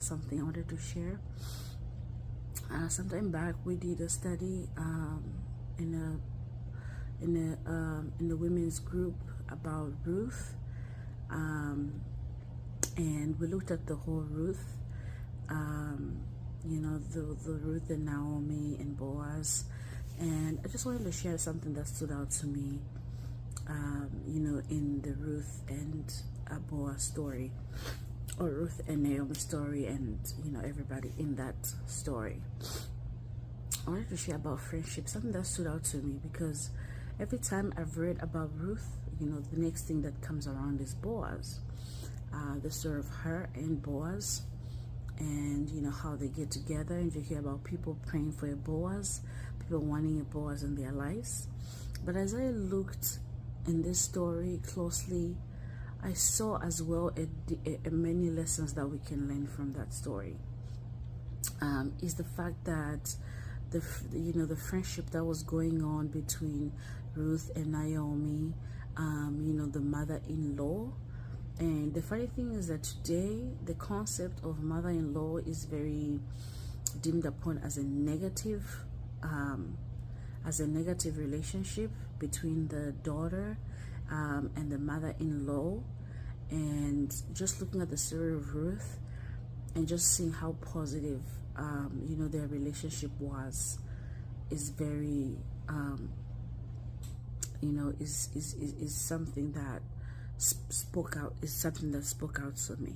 Something I wanted to share. Sometime back we did a study in the women's group about Ruth, and we looked at the whole Ruth, the Ruth and Naomi and Boaz, and I just wanted to share something that stood out to me, in the Ruth and Boaz story, or Ruth and Naomi story, and everybody in that story. I wanted to share about friendship, something that stood out to me, because every time I've read about Ruth, the next thing that comes around is Boaz. The story of her and Boaz, and how they get together, and you hear about people praying for a Boaz, people wanting a Boaz in their lives. But as I looked in this story closely, I saw as well many lessons that we can learn from that story. Is the fact that the friendship that was going on between Ruth and Naomi, the mother-in-law. And the funny thing is that today the concept of mother-in-law is very deemed upon as a negative relationship between the daughter and the mother-in-law. And just looking at the story of Ruth and just seeing how positive their relationship is very is something that spoke out to me.